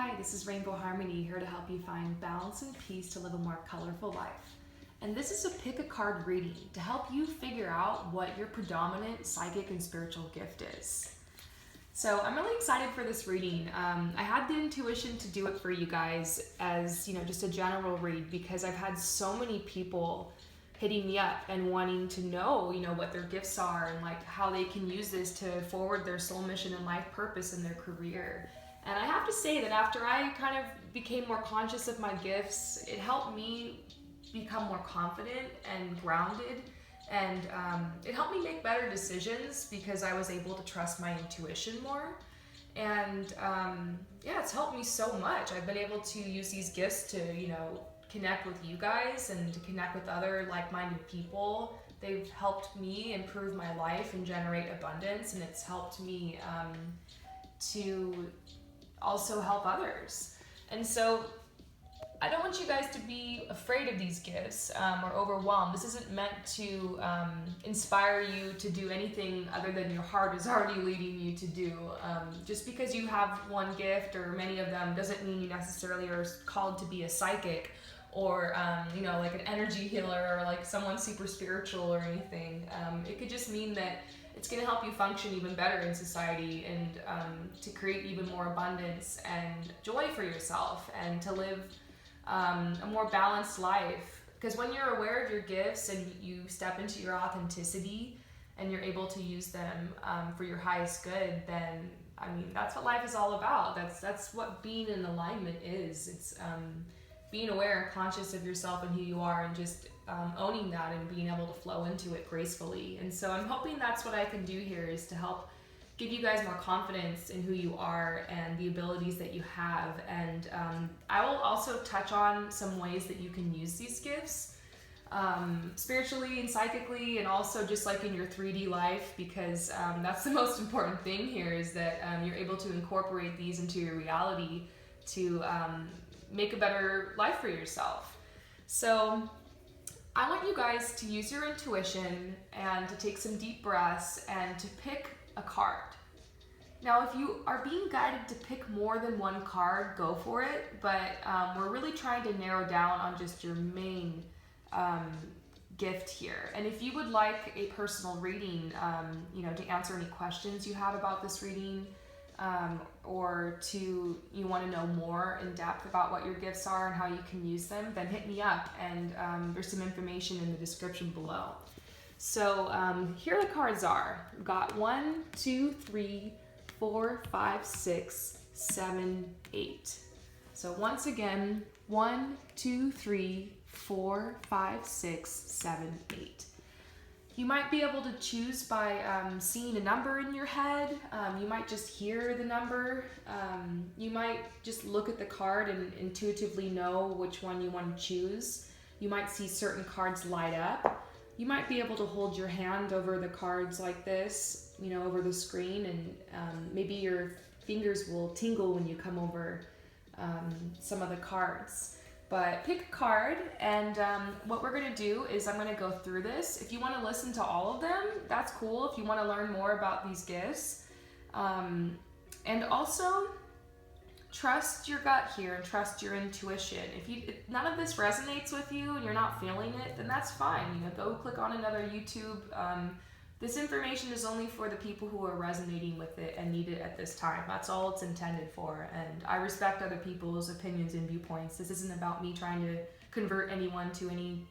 Hi, this is Rainbow Harmony, here to help you find balance and peace to live a more colorful life. And this is a pick a card reading to help you figure out what your predominant psychic and spiritual gift is. So I'm really excited for this reading. I had the intuition to do it for you guys as, just a general read because I've had so many people hitting me up and wanting to know, what their gifts are and like how they can use this to forward their soul mission and life purpose in their career. And I have to say that after I kind of became more conscious of my gifts, it helped me become more confident and grounded, and it helped me make better decisions because I was able to trust my intuition more. And it's helped me so much. I've been able to use these gifts to, connect with you guys and to connect with other like-minded people. They've helped me improve my life and generate abundance, and it's helped me to also help others. And so I don't want you guys to be afraid of these gifts or overwhelmed. This isn't meant to inspire you to do anything other than your heart is already leading you to do. Just because you have one gift or many of them doesn't mean you necessarily are called to be a psychic or like an energy healer or like someone super spiritual or anything. It could just mean that it's going to help you function even better in society and to create even more abundance and joy for yourself and to live a more balanced life. Because when you're aware of your gifts and you step into your authenticity and you're able to use them for your highest good, then that's what life is all about. That's what being in alignment is. It's being aware and conscious of yourself and who you are, and just owning that and being able to flow into it gracefully. And so I'm hoping that's what I can do here, is to help give you guys more confidence in who you are and the abilities that you have. And I will also touch on some ways that you can use these gifts spiritually and psychically, and also just like in your 3D life, because that's the most important thing here, is that you're able to incorporate these into your reality to make a better life for yourself. So I want you guys to use your intuition and to take some deep breaths and to pick a card. Now, if you are being guided to pick more than one card, go for it, but we're really trying to narrow down on just your main gift here. And if you would like a personal reading, to answer any questions you have about this reading, or you want to know more in depth about what your gifts are and how you can use them, then hit me up, and there's some information in the description below. So here the cards are. We've got 1, 2, 3, 4, 5, 6, 7, 8. So once again, 1, 2, 3, 4, 5, 6, 7, 8. You might be able to choose by seeing a number in your head. You might just hear the number. You might just look at the card and intuitively know which one you want to choose. You might see certain cards light up. You might be able to hold your hand over the cards like this, over the screen, and maybe your fingers will tingle when you come over some of the cards. But pick a card, and what we're going to do is I'm going to go through this. If you want to listen to all of them, that's cool. If you want to learn more about these gifts. And also, trust your gut here and trust your intuition. If none of this resonates with you and you're not feeling it, then that's fine. Go click on another YouTube. This information is only for the people who are resonating with it and need it at this time. That's all it's intended for. And I respect other people's opinions and viewpoints. This isn't about me trying to convert anyone to any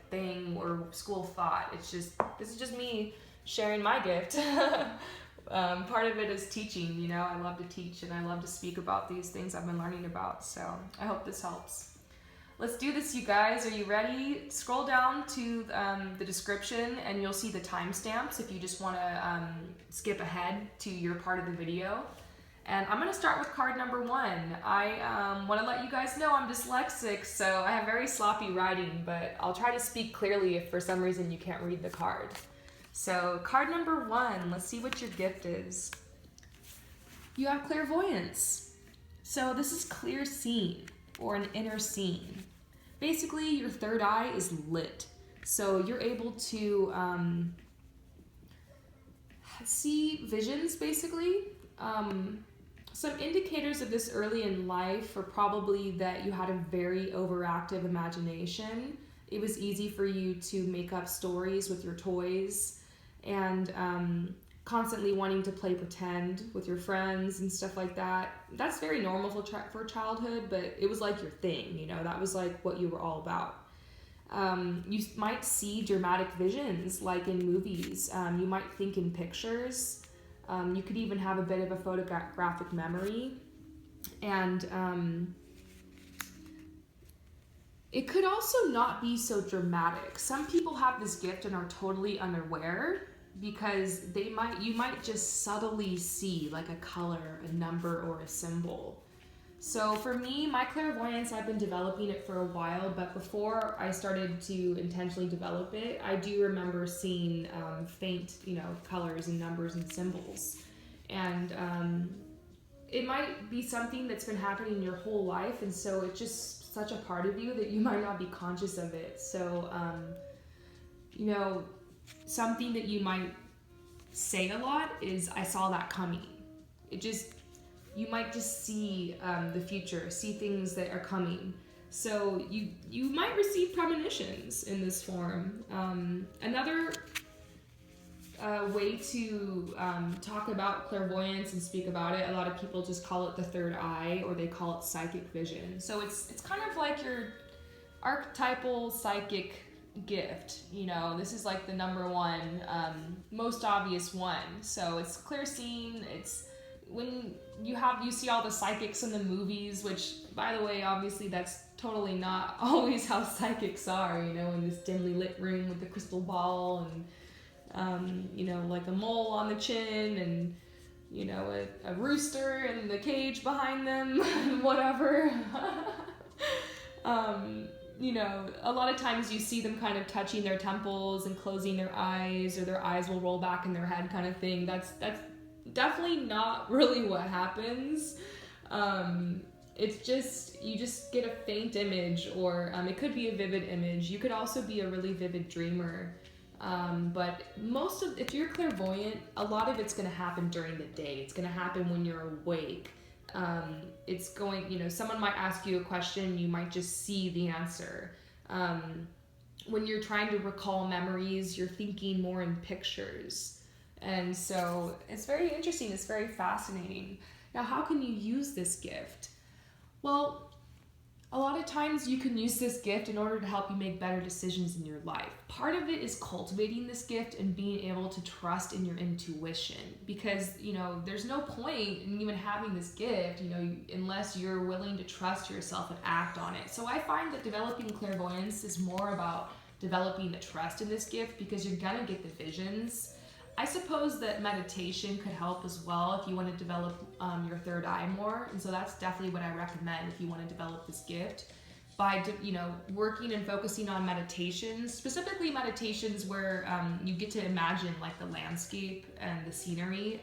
thing or school of thought. This is just me sharing my gift. Part of it is teaching. I love to teach and I love to speak about these things I've been learning about. So I hope this helps. Let's do this, you guys. Are you ready? Scroll down to the description and you'll see the timestamps if you just want to skip ahead to your part of the video. And I'm going to start with card number 1. I want to let you guys know I'm dyslexic, so I have very sloppy writing, but I'll try to speak clearly if for some reason you can't read the card. So card number 1, let's see what your gift is. You have clairvoyance. So this is clear seeing, or an inner seeing. Basically, your third eye is lit. So you're able to see visions, basically. Some indicators of this early in life are probably that you had a very overactive imagination. It was easy for you to make up stories with your toys, and constantly wanting to play pretend with your friends and stuff like that. That's very normal for childhood, but it was like your thing, you know, that was like what you were all about. You might see dramatic visions like in movies. You might think in pictures. You could even have a bit of a photographic memory. And it could also not be so dramatic. Some people have this gift and are totally unaware because you might just subtly see like a color, a number, or a symbol. So for me, my clairvoyance, I've been developing it for a while, but before I started to intentionally develop it, I do remember seeing faint, colors and numbers and symbols. And it might be something that's been happening your whole life, and so it's just such a part of you that you might not be conscious of it. So, something that you might say a lot is, "I saw that coming." You might just see the future, see things that are coming. So you might receive premonitions in this form. Another way to talk about clairvoyance and speak about it, a lot of people just call it the third eye, or they call it psychic vision. So it's kind of like your archetypal psychic gift. This is like the number one, most obvious one. So it's clear seeing. It's when you see all the psychics in the movies, which, by the way, obviously that's totally not always how psychics are, in this dimly lit room with the crystal ball and, like a mole on the chin and, a rooster in the cage behind them, whatever. A lot of times you see them kind of touching their temples and closing their eyes, or their eyes will roll back in their head kind of thing. That's definitely not really what happens. It's just, you just get a faint image, or it could be a vivid image. You could also be a really vivid dreamer. But if you're clairvoyant, a lot of it's going to happen during the day. It's going to happen when you're awake. Someone might ask you a question, you might just see the answer. When you're trying to recall memories, you're thinking more in pictures. And so it's very interesting. It's very fascinating. Now, how can you use this gift? Well, a lot of times you can use this gift in order to help you make better decisions in your life. Part of it is cultivating this gift and being able to trust in your intuition, because, there's no point in even having this gift, unless you're willing to trust yourself and act on it. So I find that developing clairvoyance is more about developing the trust in this gift, because you're gonna get the visions. I suppose that meditation could help as well if you want to develop your third eye more. And so that's definitely what I recommend if you want to develop this gift. By working and focusing on meditations, specifically meditations where you get to imagine like the landscape and the scenery.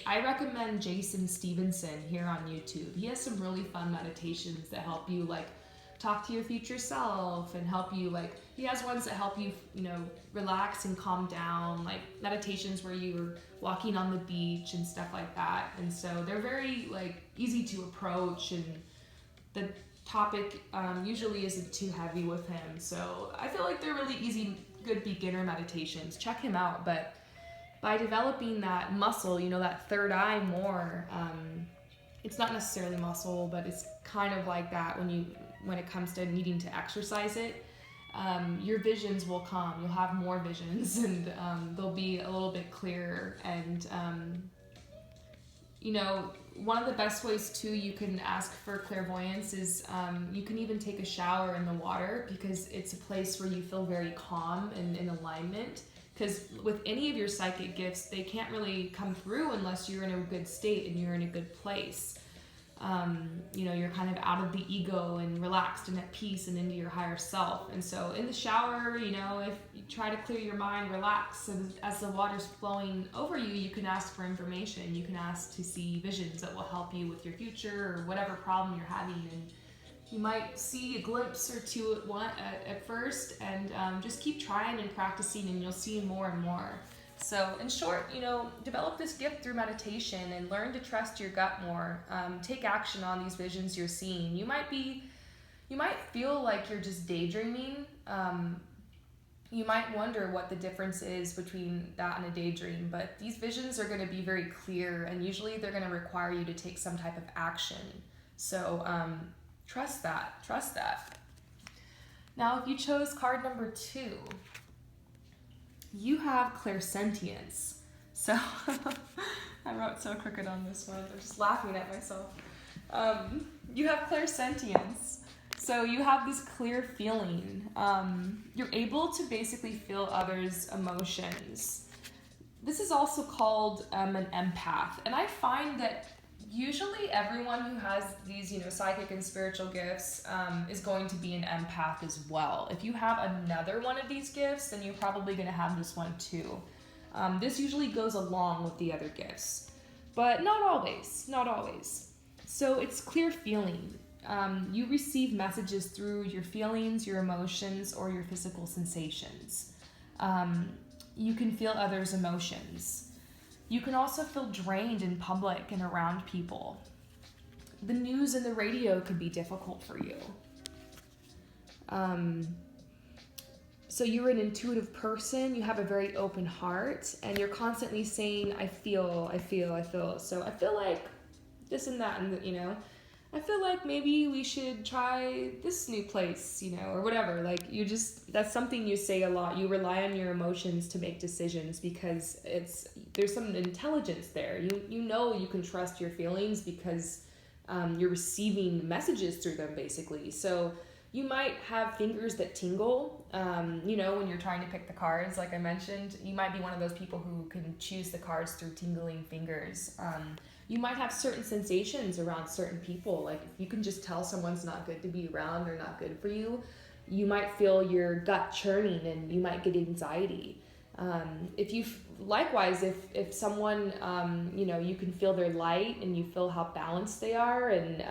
I recommend Jason Stevenson here on YouTube. He has some really fun meditations that help you like talk to your future self and help you, like, he has ones that help you, relax and calm down, like meditations where you're walking on the beach and stuff like that. And so they're very like easy to approach, and the topic usually isn't too heavy with him. So I feel like they're really easy, good beginner meditations. Check him out. But by developing that muscle, that third eye more, it's not necessarily muscle, but it's kind of like that when it comes to needing to exercise it. Your visions will come. You'll have more visions, and they'll be a little bit clearer. And one of the best ways too you can ask for clairvoyance is you can even take a shower in the water, because it's a place where you feel very calm and in alignment. Because with any of your psychic gifts, they can't really come through unless you're in a good state and you're in a good place. You're kind of out of the ego and relaxed and at peace and into your higher self. And so in the shower, if you try to clear your mind, relax, and as the water's flowing over you, you can ask for information. You can ask to see visions that will help you with your future or whatever problem you're having. And you might see a glimpse or two at first, and just keep trying and practicing, and you'll see more and more. So in short, develop this gift through meditation and learn to trust your gut more. Take action on these visions you're seeing. You might feel like you're just daydreaming. You might wonder what the difference is between that and a daydream, but these visions are going to be very clear, and usually they're going to require you to take some type of action. So trust that. Now, if you chose card number 2, you have clairsentience. So I wrote so crooked on this one. I'm just laughing at myself. You have clairsentience. So you have this clear feeling. You're able to basically feel others' emotions. This is also called an empath. And I find that usually everyone who has these, psychic and spiritual gifts is going to be an empath as well. If you have another one of these gifts, then you're probably going to have this one too. This usually goes along with the other gifts, but not always. So it's clear feeling. You receive messages through your feelings, your emotions, or your physical sensations. You can feel others' emotions. You can also feel drained in public and around people. The news and the radio could be difficult for you. So you're an intuitive person, you have a very open heart, and you're constantly saying, I feel. So I feel like this and that, and I feel like maybe we should try this new place, or whatever. Like that's something you say a lot. You rely on your emotions to make decisions because there's some intelligence there. You can trust your feelings because you're receiving messages through them basically. So you might have fingers that tingle, when you're trying to pick the cards, like I mentioned. You might be one of those people who can choose the cards through tingling fingers. You might have certain sensations around certain people. Like if you can just tell someone's not good to be around or not good for you, you might feel your gut churning and you might get anxiety. Likewise, if someone, you can feel their light and you feel how balanced they are, and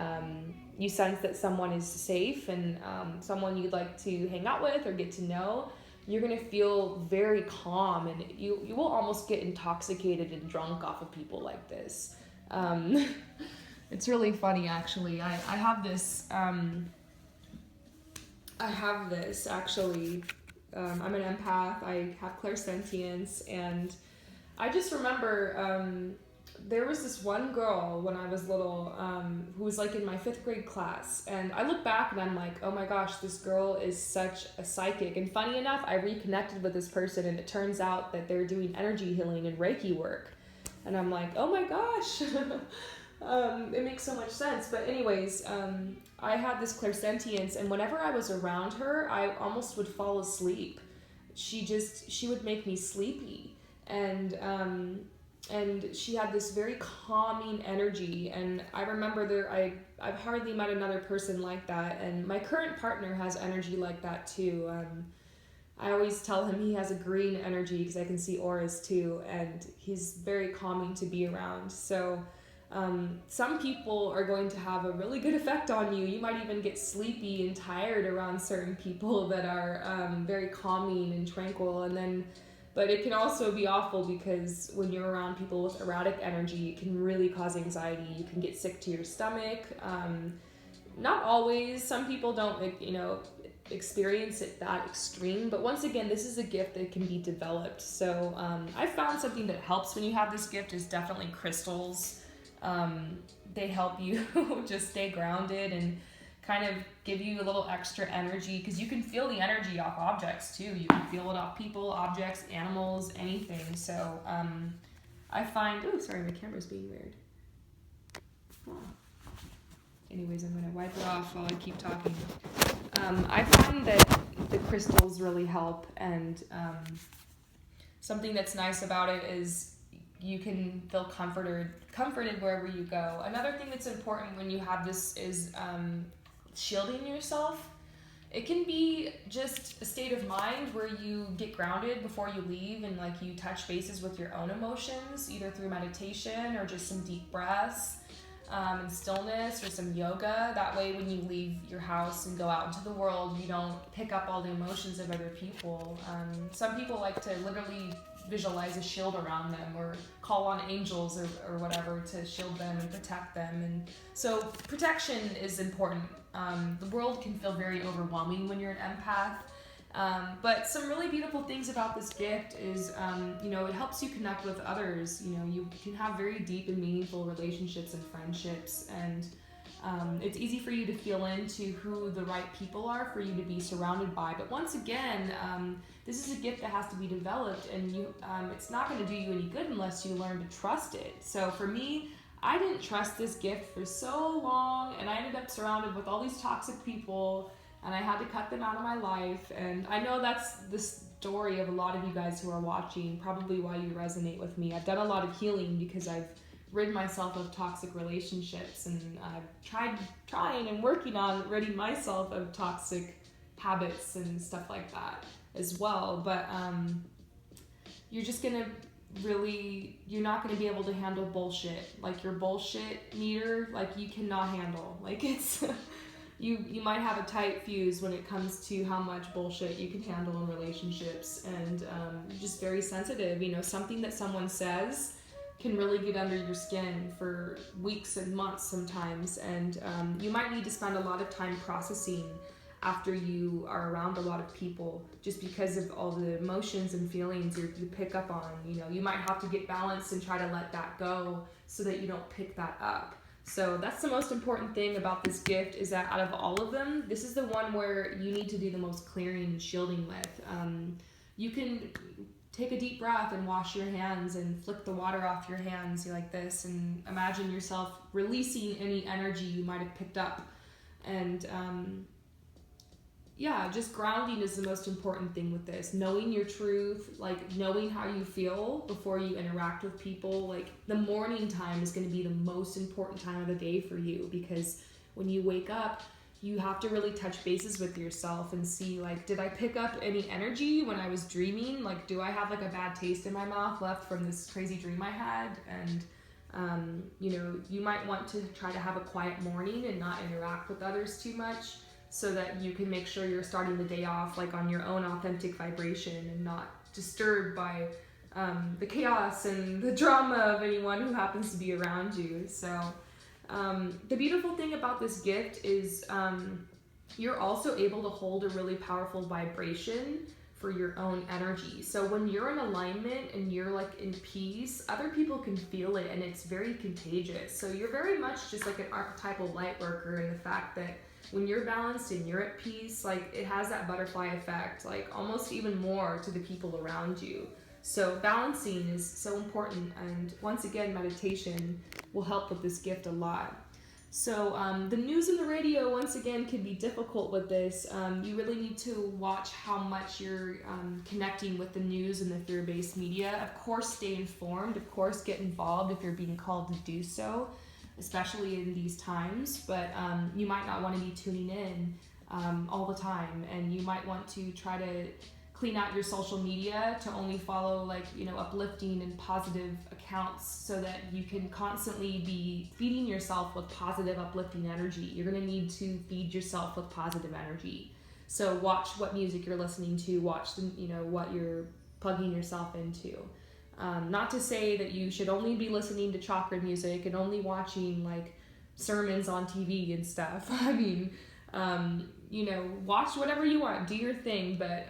you sense that someone is safe and someone you'd like to hang out with or get to know, you're going to feel very calm, and you will almost get intoxicated and drunk off of people like this. It's really funny, actually. I have this actually. I'm an empath. I have clairsentience, and I just remember there was this one girl when I was little who was like in my 5th grade class, and I look back and I'm like, oh my gosh, this girl is such a psychic. And funny enough, I reconnected with this person, and it turns out that they're doing energy healing and Reiki work. And I'm like, oh my gosh, it makes so much sense. But anyways, I had this clairsentience, and whenever I was around her, I almost would fall asleep. She would make me sleepy. And she had this very calming energy. And I remember I've hardly met another person like that. And my current partner has energy like that too. I always tell him he has a green energy because I can see auras too, and he's very calming to be around. So some people are going to have a really good effect on you. You might even get sleepy and tired around certain people that are very calming and tranquil. But it can also be awful because when you're around people with erratic energy, it can really cause anxiety. You can get sick to your stomach. Not always. Some people don't, experience it that extreme, but once again, this is a gift that can be developed. So I found something that helps when you have this gift is definitely crystals. They help you just stay grounded and kind of give you a little extra energy, because you can feel the energy off objects too. You can feel it off people, objects, animals, anything. So I find, sorry, my camera's being weird. Anyways, I'm gonna wipe it off while I keep talking. I find that the crystals really help, and something that's nice about it is you can feel comforted wherever you go. Another thing that's important when you have this is shielding yourself. It can be just a state of mind where you get grounded before you leave, and like you touch bases with your own emotions, either through meditation or just some deep breaths. And stillness or some yoga. That way when you leave your house and go out into the world, you don't pick up all the emotions of other people. Some people like to literally visualize a shield around them, or call on angels or whatever to shield them and protect them. And so protection is important. The world can feel very overwhelming when you're an empath. But some really beautiful things about this gift is, it helps you connect with others. You can have very deep and meaningful relationships and friendships, and it's easy for you to feel into who the right people are for you to be surrounded by. But once again, this is a gift that has to be developed, and it's not going to do you any good unless you learn to trust it. So for me, I didn't trust this gift for so long, and I ended up surrounded with all these toxic people, and I had to cut them out of my life. And I know that's the story of a lot of you guys who are watching, probably why you resonate with me. I've done a lot of healing because I've rid myself of toxic relationships, and I've trying and working on ridding myself of toxic habits and stuff like that as well. But you're just gonna you're not gonna be able to handle bullshit. Like, your bullshit meter, like, you cannot handle. Like, it's you might have a tight fuse when it comes to how much bullshit you can handle in relationships, and you're just very sensitive. Something that someone says can really get under your skin for weeks and months sometimes, and you might need to spend a lot of time processing after you are around a lot of people, just because of all the emotions and feelings you pick up on. You might have to get balanced and try to let that go so that you don't pick that up. So that's the most important thing about this gift, is that out of all of them, this is the one where you need to do the most clearing and shielding with. You can take a deep breath and wash your hands and flick the water off your hands like this, and imagine yourself releasing any energy you might have picked up. And just grounding is the most important thing with this. Knowing your truth, like knowing how you feel before you interact with people. Like, the morning time is going to be the most important time of the day for you, because when you wake up, you have to really touch bases with yourself and see, like, did I pick up any energy when I was dreaming? Like, do I have like a bad taste in my mouth left from this crazy dream I had? And you might want to try to have a quiet morning and not interact with others too much, so that you can make sure you're starting the day off like on your own authentic vibration and not disturbed by the chaos and the drama of anyone who happens to be around you. So the beautiful thing about this gift is you're also able to hold a really powerful vibration for your own energy. So when you're in alignment and you're like in peace, other people can feel it, and it's very contagious. So you're very much just like an archetypal light worker in the fact that when you're balanced and you're at peace, like, it has that butterfly effect, like almost even more to the people around you. So balancing is so important, and once again, meditation will help with this gift a lot. So the news and the radio, once again, can be difficult with this. You really need to watch how much you're connecting with the news and the fear-based media. Of course, stay informed. Of course, get involved if you're being called to do so, especially in these times. But you might not want to be tuning in all the time, and you might want to try to clean out your social media to only follow uplifting and positive accounts, so that you can constantly be feeding yourself with positive, uplifting energy. You're going to need to feed yourself with positive energy. So watch what music you're listening to, watch what you're plugging yourself into. Not to say that you should only be listening to chakra music and only watching like sermons on TV and stuff. I mean, watch whatever you want, do your thing, but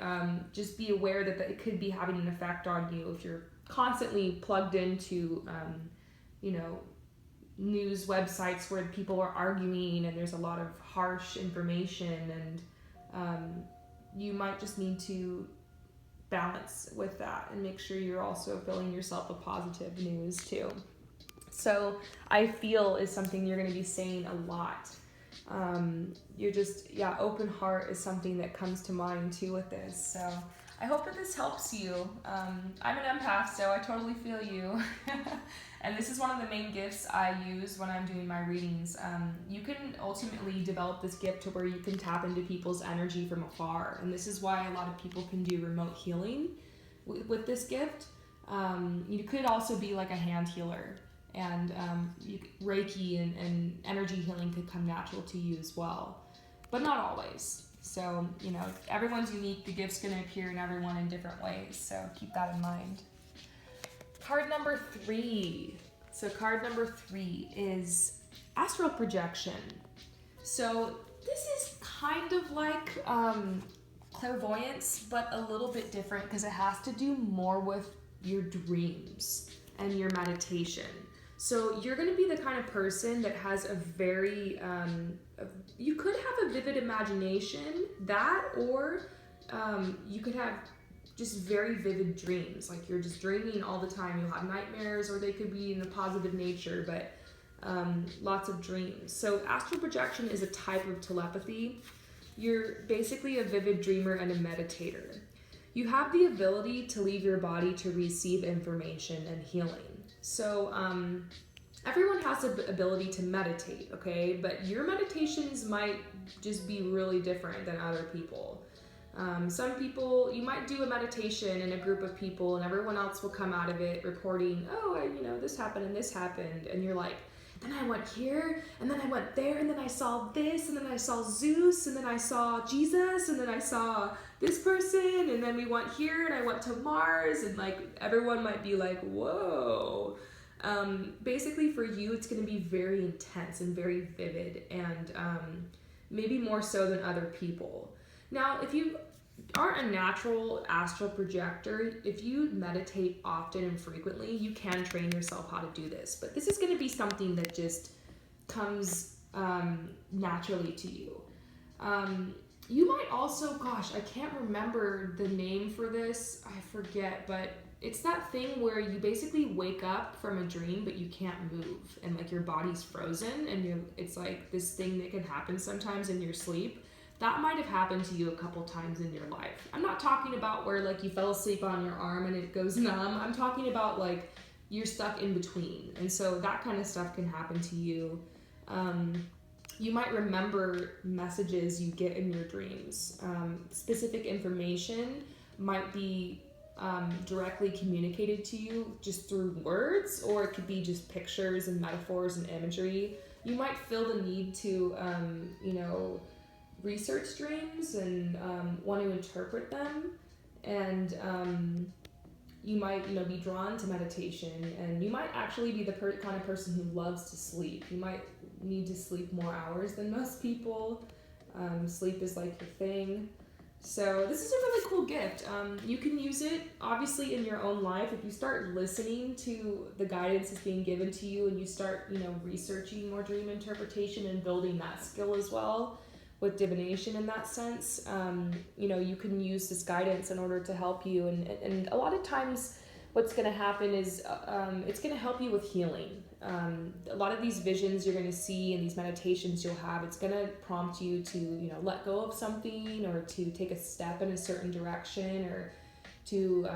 just be aware that it could be having an effect on you if you're constantly plugged into, news websites where people are arguing and there's a lot of harsh information, and you might just need to balance with that and make sure you're also filling yourself with positive news too. So I feel is something you're going to be saying a lot. You're just, open heart is something that comes to mind too with this. So I hope that this helps you. I'm an empath, so I totally feel you. And this is one of the main gifts I use when I'm doing my readings. You can ultimately develop this gift to where you can tap into people's energy from afar. And this is why a lot of people can do remote healing with this gift. You could also be like a hand healer. And Reiki and energy healing could come natural to you as well, but not always. So, everyone's unique. The gift's going to appear in everyone in different ways, so keep that in mind. Card number 3. So card number 3 is astral projection. So this is kind of like clairvoyance, but a little bit different because it has to do more with your dreams and your meditation. So you're going to be the kind of person that has a very, you could have a vivid imagination, or you could have just very vivid dreams. Like you're just dreaming all the time. You'll have nightmares, or they could be in a positive nature, but lots of dreams. So astral projection is a type of telepathy. You're basically a vivid dreamer and a meditator. You have the ability to leave your body to receive information and healing. So everyone has the ability to meditate, okay? But your meditations might just be really different than other people. Some people, you might do a meditation in a group of people and everyone else will come out of it reporting, oh, this happened and this happened. And you're like, then I went here, and then I went there, and then I saw this, and then I saw Zeus, and then I saw Jesus, and then I saw this person, and then we went here, and I went to Mars, and like everyone might be like, whoa. Basically for you, it's going to be very intense and very vivid, and maybe more so than other people. Now, if you aren't a natural astral projector, if you meditate often and frequently, you can train yourself how to do this. But this is going to be something that just comes naturally to you. You might also, I can't remember the name for this. I forget, but it's that thing where you basically wake up from a dream, but you can't move, and like your body's frozen, and it's like this thing that can happen sometimes in your sleep. That might have happened to you a couple times in your life. I'm not talking about where like you fell asleep on your arm and it goes numb. I'm talking about like you're stuck in between. And so that kind of stuff can happen to you. You might remember messages you get in your dreams. Specific information might be directly communicated to you just through words, or it could be just pictures and metaphors and imagery. You might feel the need to, research dreams and want to interpret them, and you might be drawn to meditation, and you might actually be the kind of person who loves to sleep. You might need to sleep more hours than most people. Sleep is like your thing. So this is a really cool gift. You can use it obviously in your own life. If you start listening to the guidance that's being given to you, and you start researching more dream interpretation and building that skill as well, with divination in that sense, you can use this guidance in order to help you. And a lot of times what's going to happen is it's going to help you with healing. A lot of these visions you're going to see and these meditations you'll have, it's going to prompt you to, let go of something, or to take a step in a certain direction, or to,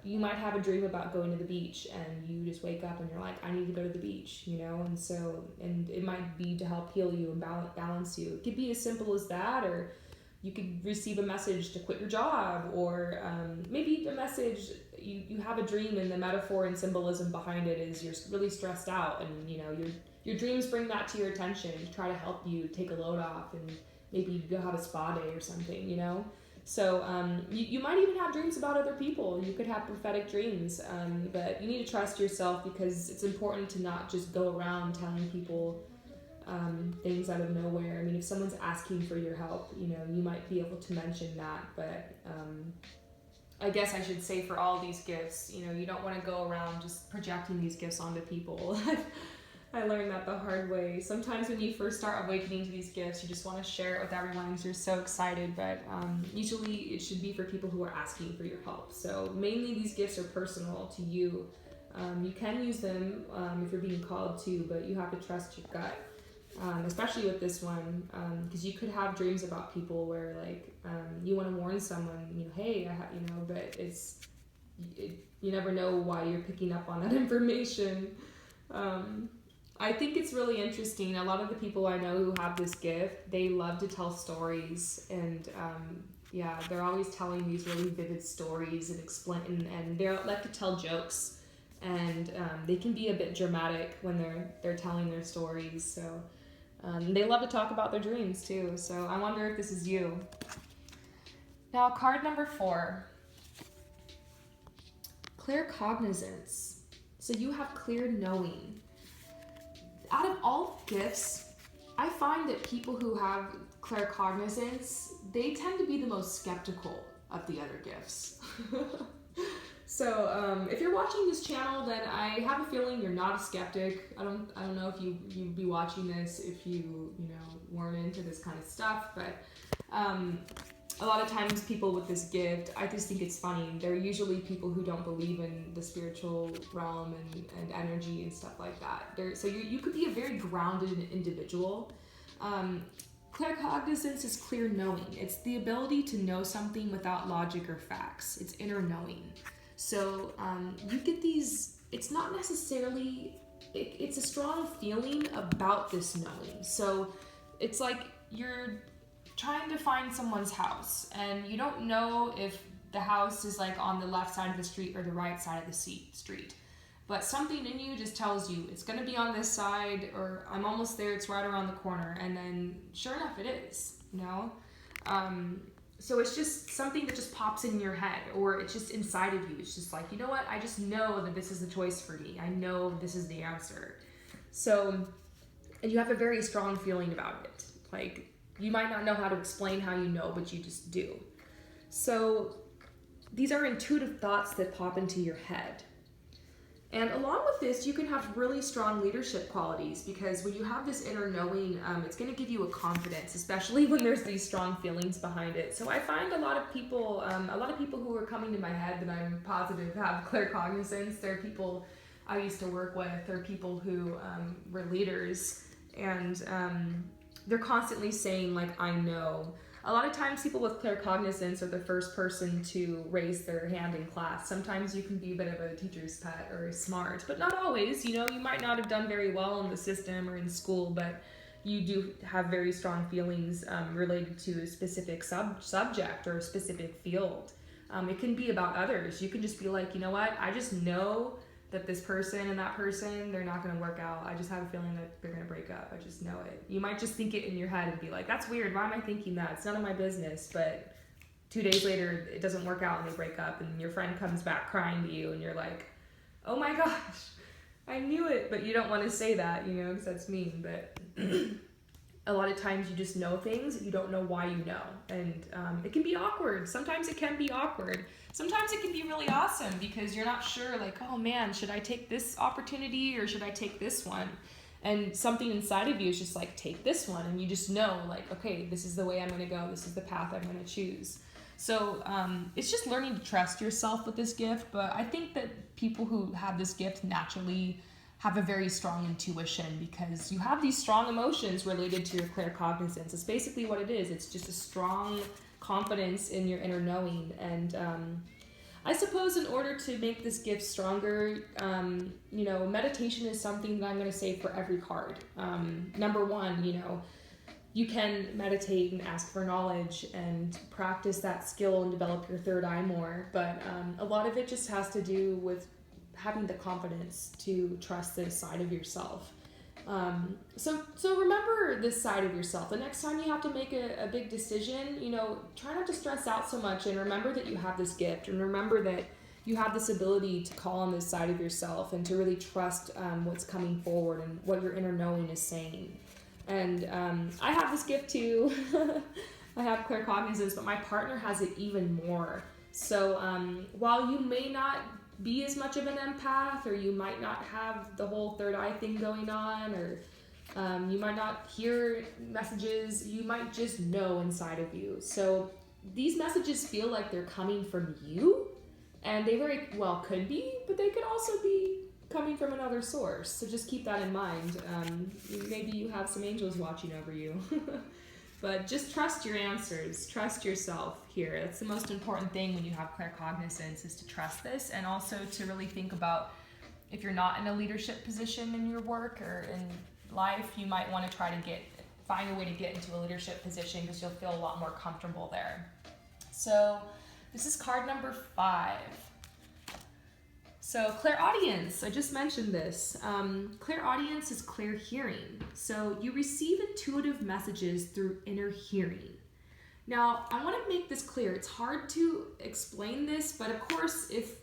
you might have a dream about going to the beach, and you just wake up and you're like, I need to go to the beach, and it might be to help heal you and balance you. It could be as simple as that, or you could receive a message to quit your job, or maybe a message, you have a dream, and the metaphor and symbolism behind it is you're really stressed out, and your dreams bring that to your attention to try to help you take a load off, and maybe go have a spa day or something, So you might even have dreams about other people. You could have prophetic dreams, but you need to trust yourself, because it's important to not just go around telling people things out of nowhere. I mean, if someone's asking for your help, you might be able to mention that, but I guess I should say for all these gifts, you don't want to go around just projecting these gifts onto people. I learned that the hard way. Sometimes when you first start awakening to these gifts, you just want to share it with everyone because you're so excited, but usually it should be for people who are asking for your help. So mainly these gifts are personal to you. You can use them if you're being called to, but you have to trust your gut, especially with this one, because you could have dreams about people where you want to warn someone, hey, but you never know why you're picking up on that information. I think it's really interesting. A lot of the people I know who have this gift, they love to tell stories, and they're always telling these really vivid stories and explain, and they like to tell jokes, and they can be a bit dramatic when they're telling their stories. So they love to talk about their dreams too. So I wonder if this is you. Now, card number 4. claircognizance. So you have clear knowing. Out of all gifts, I find that people who have claircognizance, they tend to be the most skeptical of the other gifts. So if you're watching this channel, then I have a feeling you're not a skeptic. I don't know if you'd be watching this if you weren't into this kind of stuff, but a lot of times people with this gift, I just think it's funny. They're usually people who don't believe in the spiritual realm and energy and stuff like that. So you could be a very grounded individual. Claircognizance is clear knowing. It's the ability to know something without logic or facts. It's inner knowing. So you get these, it's not necessarily, it's a strong feeling about this knowing. So it's like you're trying to find someone's house and you don't know if the house is like on the left side of the street or the right side of the street. But something in you just tells you it's going to be on this side, or I'm almost there, it's right around the corner. And then sure enough, it is, So it's just something that just pops in your head, or it's just inside of you. It's just like, you know what? I just know that this is the choice for me. I know this is the answer. So, and you have a very strong feeling about it. Like, you might not know how to explain how you know, but you just do. So these are intuitive thoughts that pop into your head. And along with this, you can have really strong leadership qualities, because when you have this inner knowing, it's going to give you a confidence, especially when there's these strong feelings behind it. So I find a lot of people who are coming to my head that I'm positive have claircognizance. They're people I used to work with. They're people who were leaders, and they're constantly saying, like, I know. A lot of times people with claircognizance are the first person to raise their hand in class. Sometimes you can be a bit of a teacher's pet or smart, but not always. You might not have done very well in the system or in school, but you do have very strong feelings related to a specific subject or a specific field. It can be about others. You can just be like, you know what? I just know that this person and that person, they're not going to work out. I just have a feeling that they're going to break up. I just know it. You might just think it in your head and be like, that's weird. Why am I thinking that? It's none of my business. But 2 days later, it doesn't work out and they break up, and your friend comes back crying to you and you're like, oh my gosh, I knew it. But you don't want to say that, because that's mean. But a lot of times you just know things, you don't know why you know. And it can be awkward. Sometimes it can be awkward. Sometimes it can be really awesome, because you're not sure, like, oh man, should I take this opportunity or should I take this one? And something inside of you is just like, take this one. And you just know, like, okay, this is the way I'm going to go. This is the path I'm going to choose. So it's just learning to trust yourself with this gift. But I think that people who have this gift naturally have a very strong intuition, because you have these strong emotions related to your claircognizance. It's basically what it is. It's just a strong confidence in your inner knowing. And I suppose in order to make this gift stronger, meditation is something that I'm going to say for every card. Number one, you can meditate and ask for knowledge and practice that skill and develop your third eye more. But a lot of it just has to do with having the confidence to trust this side of yourself. So remember this side of yourself. The next time you have to make a big decision, try not to stress out so much, and remember that you have this gift, and remember that you have this ability to call on this side of yourself and to really trust what's coming forward and what your inner knowing is saying. And I have this gift too. I have claircognizance, but my partner has it even more. So while you may not be as much of an empath, or you might not have the whole third eye thing going on, or you might not hear messages, you might just know inside of you. So these messages feel like they're coming from you, and they very well could be, but they could also be coming from another source. So just keep that in mind. Maybe you have some angels watching over you. But just trust your answers, trust yourself here. That's the most important thing when you have claircognizance, is to trust this, and also to really think about, if you're not in a leadership position in your work or in life, you might want to try to find a way to get into a leadership position, because you'll feel a lot more comfortable there. So this is card number 5. So clairaudience, I just mentioned this. Clairaudience is clear hearing. So you receive intuitive messages through inner hearing. Now, I want to make this clear. It's hard to explain this, but of course, if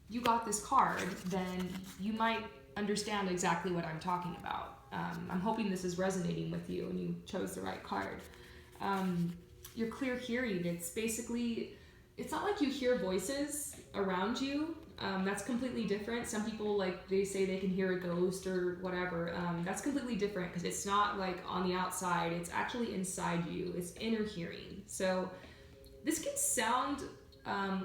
you got this card, then you might understand exactly what I'm talking about. I'm hoping this is resonating with you and you chose the right card. Your clear hearing, it's basically, it's not like you hear voices around you. That's completely different. Some people, like, they say they can hear a ghost or whatever. That's completely different because it's not like on the outside, it's actually inside you. It's inner hearing. So this can sound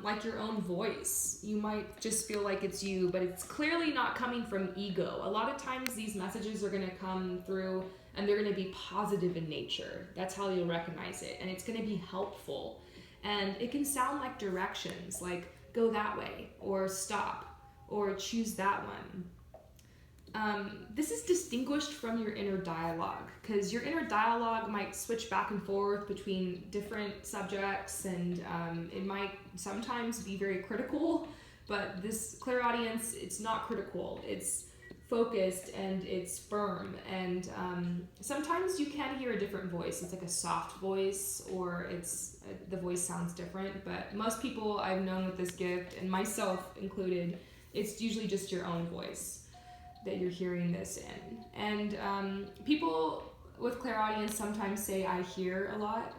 like your own voice. You might just feel like it's you, but it's clearly not coming from ego. A lot of times these messages are going to come through and they're going to be positive in nature. That's how you'll recognize it. And it's going to be helpful. And it can sound like directions, like go that way, or stop, or choose that one. This is distinguished from your inner dialogue, because your inner dialogue might switch back and forth between different subjects, and it might sometimes be very critical, but this clairaudience, it's not critical. It's focused and it's firm, and sometimes you can hear a different voice. It's like a soft voice, or it's the voice sounds different, but most people I've known with this gift, and myself included, it's usually just your own voice that you're hearing this in. And people with clairaudience sometimes say I hear a lot.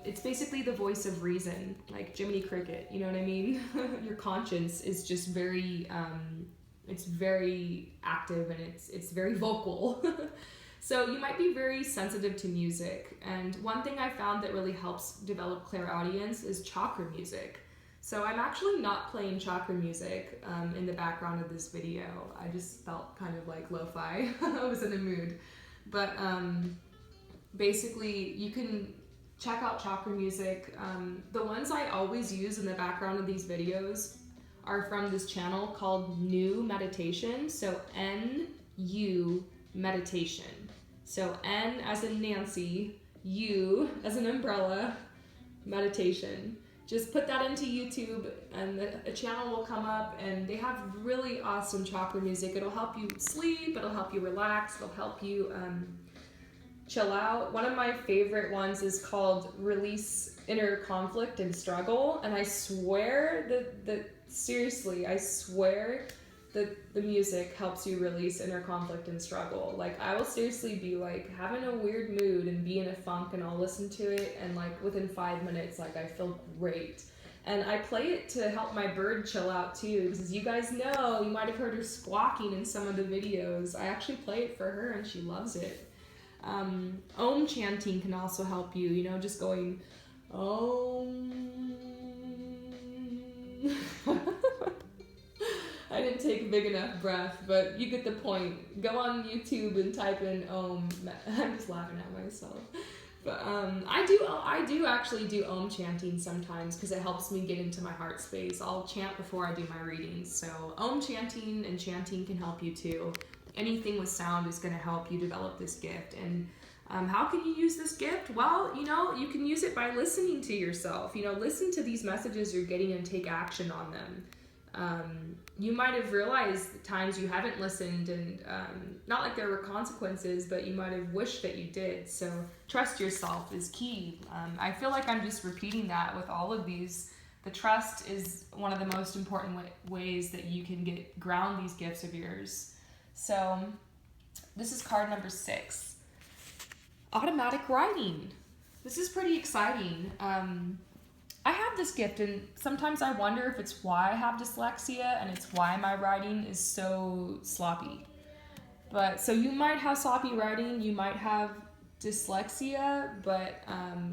It's basically the voice of reason, like Jiminy Cricket, you know what I mean? Your conscience is just very it's very active, and it's very vocal. So you might be very sensitive to music, and one thing I found that really helps develop clairaudience is chakra music. So I'm actually not playing chakra music in the background of this video. I just felt kind of like lo-fi. I was in a mood. But basically, you can check out chakra music. The ones I always use in the background of these videos are from this channel called New Meditation. So N-U Meditation. So N as in Nancy, U as an umbrella, meditation. Just put that into YouTube and a channel will come up, and they have really awesome chakra music. It'll help you sleep, it'll help you relax, it'll help you chill out. One of my favorite ones is called Release Inner Conflict and Struggle, and I swear seriously, I swear that the music helps you release inner conflict and struggle. Like, I will seriously be like having a weird mood and be in a funk, and I'll listen to it, and like within 5 minutes, like I feel great. And I play it to help my bird chill out too, because as you guys know, you might have heard her squawking in some of the videos. I actually play it for her and she loves it. Om chanting can also help you, you know, just going Om. I didn't take a big enough breath, but you get the point. Go on YouTube and type in Om. I'm just laughing at myself. But I do actually do Om chanting sometimes, because it helps me get into my heart space. I'll chant before I do my readings. So Om chanting and chanting can help you too. Anything with sound is going to help you develop this gift. And how can you use this gift? Well, you know, you can use it by listening to yourself. You know, listen to these messages you're getting and take action on them. You might have realized times you haven't listened, and not like there were consequences, but you might have wished that you did. So trust yourself is key. I feel like I'm just repeating that with all of these. The trust is one of the most important ways that you can ground these gifts of yours. So this is card number 6. Automatic writing. This is pretty exciting. I have this gift, and sometimes I wonder if it's why I have dyslexia and it's why my writing is so sloppy. But so you might have sloppy writing, you might have dyslexia, but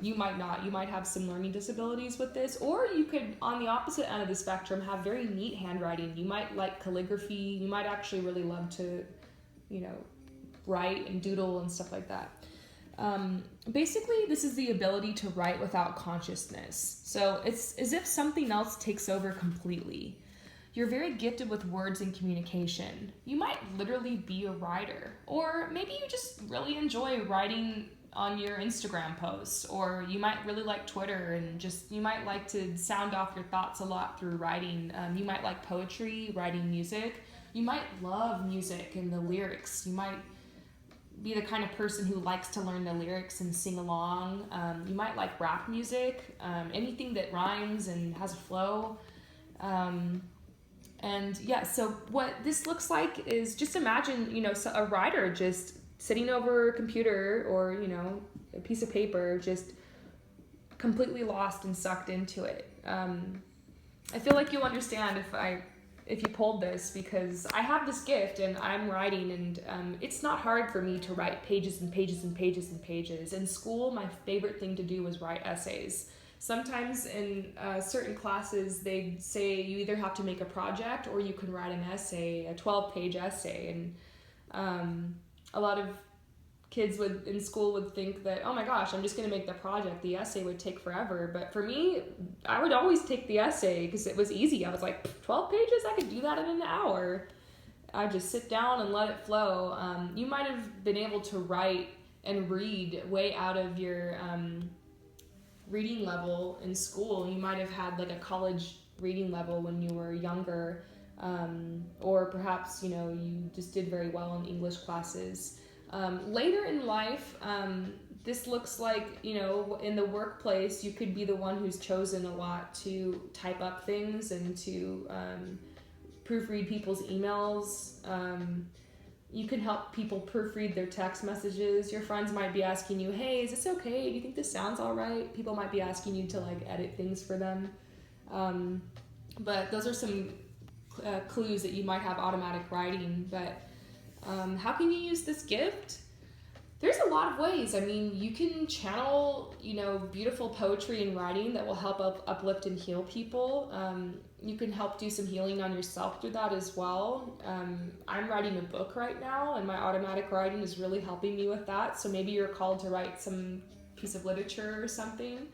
you might not. You might have some learning disabilities with this, or you could, on the opposite end of the spectrum, have very neat handwriting. You might like calligraphy. You might actually really love to, you know, write and doodle and stuff like that. Basically, this is the ability to write without consciousness. So it's as if something else takes over completely. You're very gifted with words and communication. You might literally be a writer, or maybe you just really enjoy writing on your Instagram posts, or you might really like Twitter and you might like to sound off your thoughts a lot through writing. You might like poetry, writing music. You might love music and the lyrics. You might be the kind of person who likes to learn the lyrics and sing along. You might like rap music, anything that rhymes and has a flow. And yeah, so what this looks like is, just imagine, a writer just sitting over a computer or, a piece of paper, just completely lost and sucked into it. I feel like you'll understand if you pulled this, because I have this gift and I'm writing, and it's not hard for me to write pages and pages and pages and pages. In school, my favorite thing to do was write essays. Sometimes in certain classes, they say you either have to make a project or you can write an essay, a 12-page essay. And a lot of kids in school would think that, oh my gosh, I'm just going to make the project. The essay would take forever. But for me, I would always take the essay because it was easy. I was like, 12 pages? I could do that in an hour. I just sit down and let it flow. You might have been able to write and read way out of your reading level in school. You might have had like a college reading level when you were younger, or perhaps you just did very well in English classes. Later in life, this looks like, in the workplace, you could be the one who's chosen a lot to type up things and to proofread people's emails. You can help people proofread their text messages. Your friends might be asking you, hey, is this okay? Do you think this sounds all right? People might be asking you to edit things for them. But those are some clues that you might have automatic writing. But how can you use this gift? There's a lot of ways. I mean, you can channel, beautiful poetry and writing that will help uplift and heal people. You can help do some healing on yourself through that as well. I'm writing a book right now, and my automatic writing is really helping me with that. So maybe you're called to write some piece of literature or something.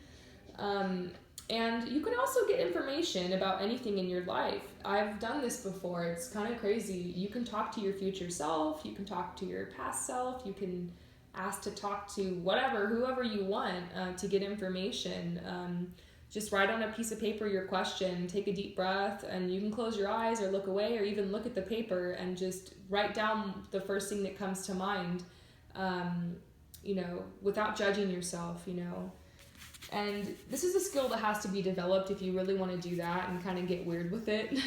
And you can also get information about anything in your life. I've done this before. It's kind of crazy. You can talk to your future self. You can talk to your past self. You can ask to talk to whoever you want to get information. Just write on a piece of paper your question, take a deep breath, and you can close your eyes or look away or even look at the paper and just write down the first thing that comes to mind, without judging yourself, And this is a skill that has to be developed if you really want to do that and kind of get weird with it.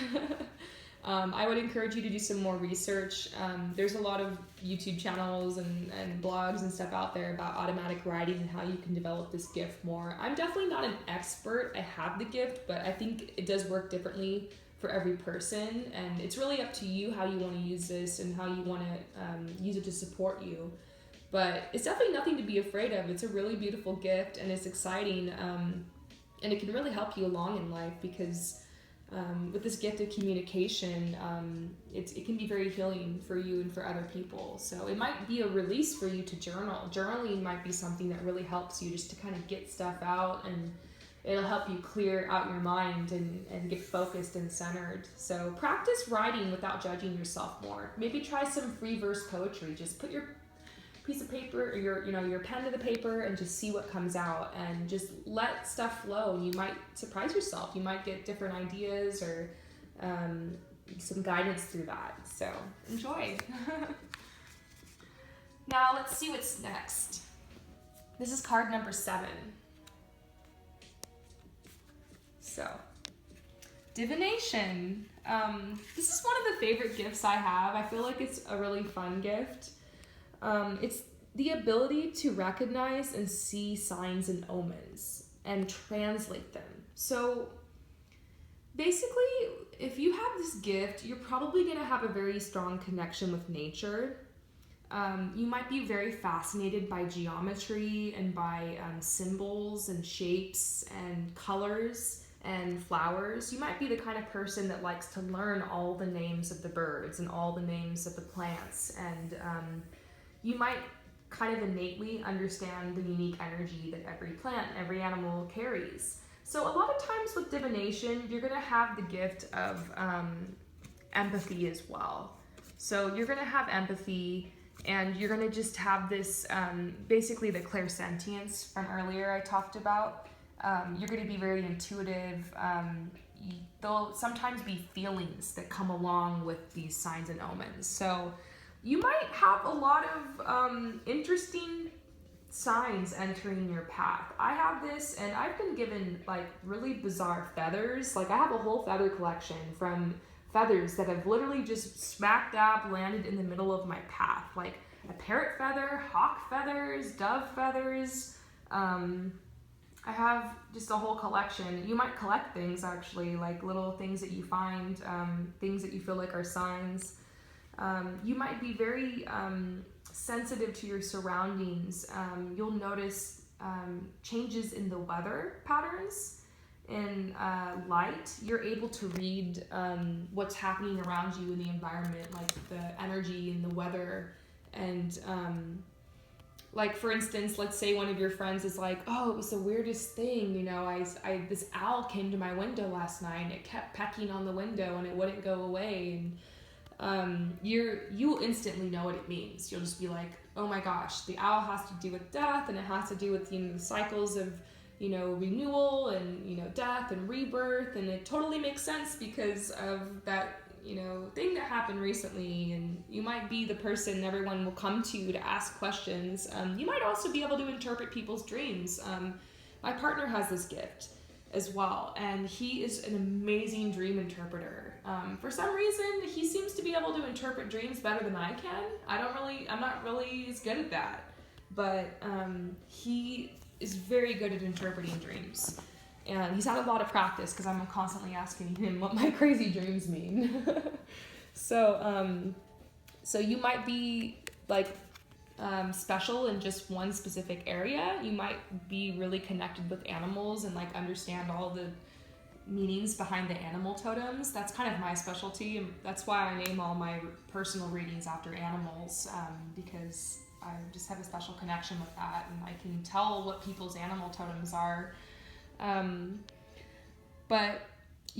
I would encourage you to do some more research. There's a lot of YouTube channels and blogs and stuff out there about automatic writing and how you can develop this gift more. I'm definitely not an expert. I have the gift, but I think it does work differently for every person. And it's really up to you how you want to use this and how you want to use it to support you. But it's definitely nothing to be afraid of. It's a really beautiful gift, and it's exciting. And it can really help you along in life because with this gift of communication, it can be very healing for you and for other people. So it might be a release for you to journal. Journaling might be something that really helps you just to kind of get stuff out, and it'll help you clear out your mind and get focused and centered. So practice writing without judging yourself more. Maybe try some free verse poetry. Just put your piece of paper or your pen to the paper and just see what comes out, and just let stuff flow. You might surprise yourself. You might get different ideas or some guidance through that. So enjoy. Now let's see what's next. This is card number 7. So, divination. This is one of the favorite gifts I have. I feel like it's a really fun gift. It's the ability to recognize and see signs and omens and translate them. So basically, if you have this gift, you're probably going to have a very strong connection with nature. You might be very fascinated by geometry and by symbols and shapes and colors and flowers. You might be the kind of person that likes to learn all the names of the birds and all the names of the plants, and you might kind of innately understand the unique energy that every plant and every animal carries. So a lot of times with divination, you're going to have the gift of empathy as well. So you're going to have empathy, and you're going to just have this, basically the clairsentience from earlier I talked about. You're going to be very intuitive. There'll sometimes be feelings that come along with these signs and omens. So you might have a lot of interesting signs entering your path. I have this, and I've been given like really bizarre feathers. Like I have a whole feather collection from feathers that have literally just smack dab landed in the middle of my path, like a parrot feather, hawk feathers, dove feathers. I have just a whole collection. You might collect things actually, like little things that you find, things that you feel like are signs. You might be very sensitive to your surroundings. You'll notice changes in the weather patterns and light. You're able to read what's happening around you in the environment, like the energy and the weather. And like for instance, let's say one of your friends is like, oh, it was the weirdest thing, you know, I this owl came to my window last night and it kept pecking on the window and it wouldn't go away. And you'll instantly know what it means. You'll just be like, oh my gosh, the owl has to do with death, and it has to do with, you know, the cycles of, you know, renewal and, you know, death and rebirth, and it totally makes sense because of that, you know, thing that happened recently. And you might be the person everyone will come to ask questions. You might also be able to interpret people's dreams. My partner has this gift as well, and he is an amazing dream interpreter. For some reason, he seems to be able to interpret dreams better than I can. I'm not really as good at that, but he is very good at interpreting dreams. And he's had a lot of practice because I'm constantly asking him what my crazy dreams mean. So you might be like special in just one specific area. You might be really connected with animals and like understand all the meanings behind the animal totems. That's kind of my specialty, and that's why I name all my personal readings after animals, because I just have a special connection with that, and I can tell what people's animal totems are.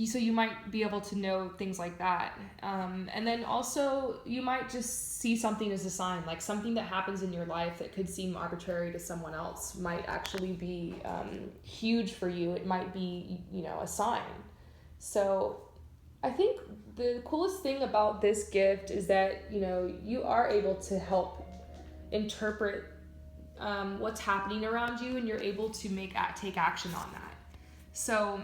So you might be able to know things like that. And then also you might just see something as a sign, like something that happens in your life that could seem arbitrary to someone else might actually be huge for you. It might be, you know, a sign. So I think the coolest thing about this gift is that, you know, you are able to help interpret what's happening around you, and you're able to take action on that. So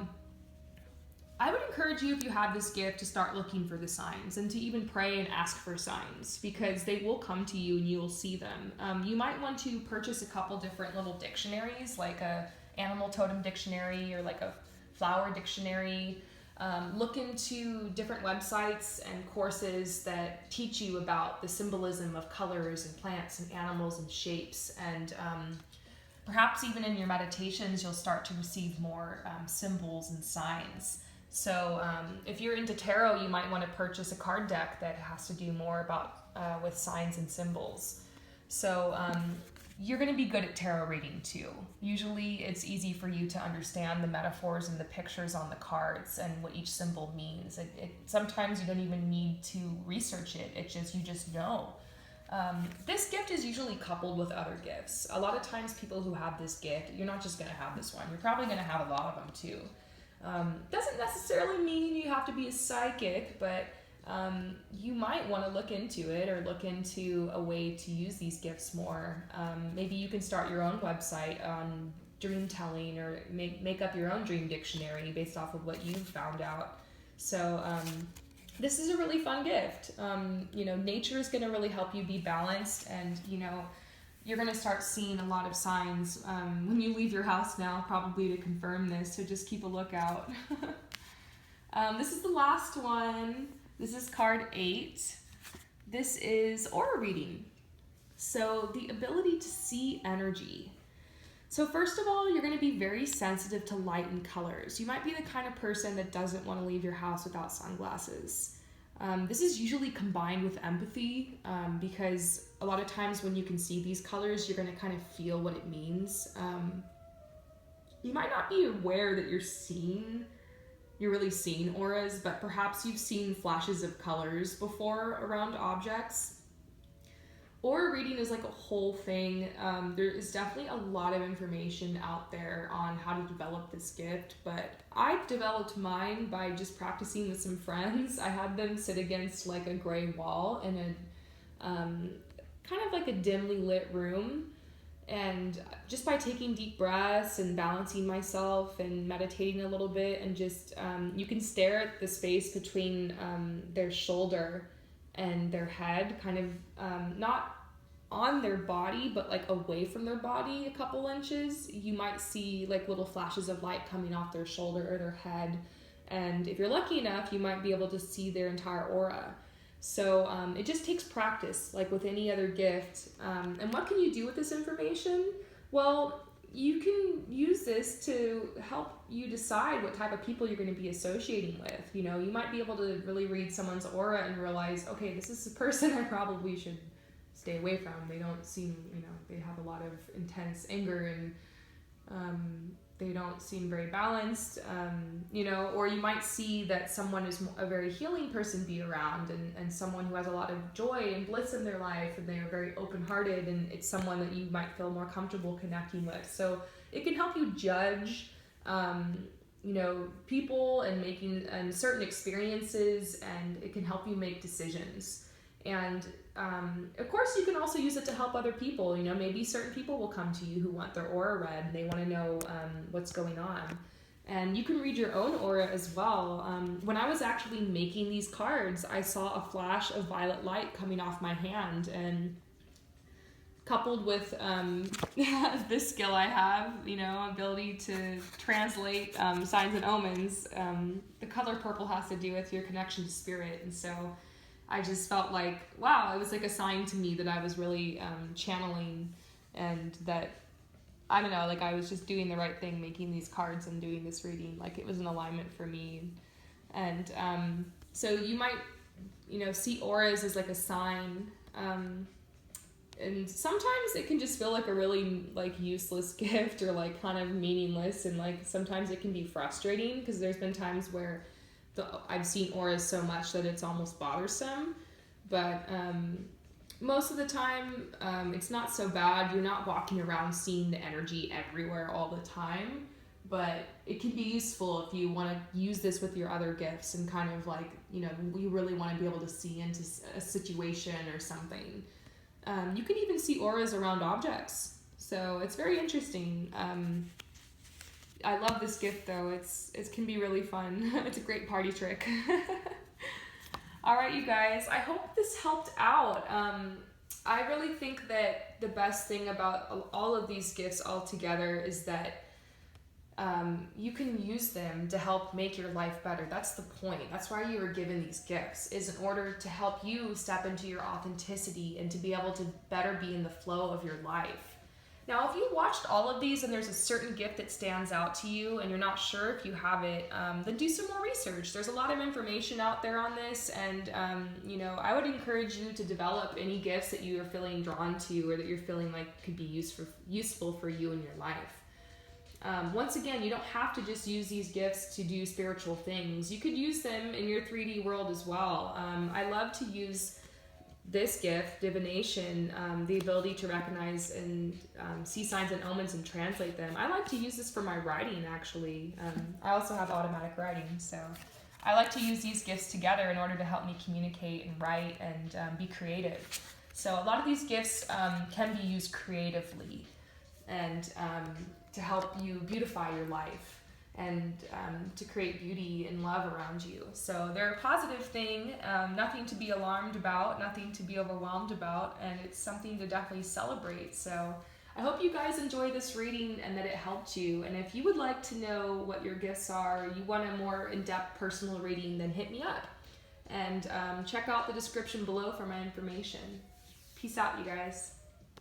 I would encourage you, if you have this gift, to start looking for the signs and to even pray and ask for signs, because they will come to you and you will see them. You might want to purchase a couple different little dictionaries, like a animal totem dictionary or like a flower dictionary. Look into different websites and courses that teach you about the symbolism of colors and plants and animals and shapes. And perhaps even in your meditations, you'll start to receive more symbols and signs. So if you're into tarot, you might want to purchase a card deck that has to do more about with signs and symbols. So you're going to be good at tarot reading too. Usually it's easy for you to understand the metaphors and the pictures on the cards and what each symbol means. Sometimes you don't even need to research it. You just know. This gift is usually coupled with other gifts. A lot of times people who have this gift, you're not just going to have this one. You're probably going to have a lot of them too. Doesn't necessarily mean you have to be a psychic, but you might want to look into it or look into a way to use these gifts more. Maybe you can start your own website on dream telling, or make up your own dream dictionary based off of what you've found out. So this is a really fun gift. You know, nature is going to really help you be balanced, and you know, you're going to start seeing a lot of signs when you leave your house now, probably to confirm this, so just keep a lookout. This is the last one. This is card 8. This is aura reading. So the ability to see energy. So first of all, you're going to be very sensitive to light and colors. You might be the kind of person that doesn't want to leave your house without sunglasses. This is usually combined with empathy, because a lot of times when you can see these colors, you're going to kind of feel what it means. You might not be aware that you're really seeing auras, but perhaps you've seen flashes of colors before around objects. Aura reading is like a whole thing. There is definitely a lot of information out there on how to develop this gift, but I developed mine by just practicing with some friends. I had them sit against like a gray wall in a kind of like a dimly lit room, And just by taking deep breaths and balancing myself and meditating a little bit, and just you can stare at the space between their shoulder and their head, kind of not on their body, but like away from their body a couple inches. You might see like little flashes of light coming off their shoulder or their head. And if you're lucky enough, you might be able to see their entire aura. So it just takes practice, like with any other gift. And what can you do with this information? Well, you can use this to help you decide what type of people you're going to be associating with. You know, you might be able to really read someone's aura and realize, okay, this is a person I probably should stay away from. They don't seem, you know, they have a lot of intense anger, and they don't seem very balanced, you know. Or you might see that someone is a very healing person be around, and someone who has a lot of joy and bliss in their life, and they're very open-hearted, and it's someone that you might feel more comfortable connecting with. So it can help you judge, you know, people and making certain experiences, and it can help you make decisions. And of course, you can also use it to help other people. You know, maybe certain people will come to you who want their aura read, and they want to know what's going on. And you can read your own aura as well. When I was actually making these cards, I saw a flash of violet light coming off my hand, and coupled with this skill I have, you know, ability to translate signs and omens, the color purple has to do with your connection to spirit. And so I just felt like, wow, it was like a sign to me that I was really channeling, and that, I don't know, like I was just doing the right thing, making these cards and doing this reading. Like it was an alignment for me. And so you might, you know, see auras as like a sign. And sometimes it can just feel like a really like useless gift, or like kind of meaningless. And like sometimes it can be frustrating, because there's been times where I've seen auras so much that it's almost bothersome. But most of the time, it's not so bad. You're not walking around seeing the energy everywhere all the time. But it can be useful if you want to use this with your other gifts, and kind of like, you know, you really want to be able to see into a situation or something. You can even see auras around objects. So it's very interesting. I love this gift though. It can be really fun. It's a great party trick. All right, you guys, I hope this helped out. I really think that the best thing about all of these gifts all together is that you can use them to help make your life better. That's the point. That's why you were given these gifts, is in order to help you step into your authenticity and to be able to better be in the flow of your life. Now, if you watched all of these and there's a certain gift that stands out to you and you're not sure if you have it, then do some more research. There's a lot of information out there on this, and you know, I would encourage you to develop any gifts that you are feeling drawn to, or that you're feeling like could be useful for you in your life. Once again, you don't have to just use these gifts to do spiritual things. You could use them in your 3D world as well. I love to use this gift, divination, the ability to recognize and see signs and omens and translate them. I like to use this for my writing, actually. I also have automatic writing, so I like to use these gifts together in order to help me communicate and write and be creative. So a lot of these gifts can be used creatively, and to help you beautify your life, and to create beauty and love around you. So they're a positive thing, nothing to be alarmed about, nothing to be overwhelmed about, and it's something to definitely celebrate. So I hope you guys enjoy this reading and that it helped you. And if you would like to know what your gifts are, you want a more in-depth personal reading, then hit me up. And check out the description below for my information. Peace out, you guys.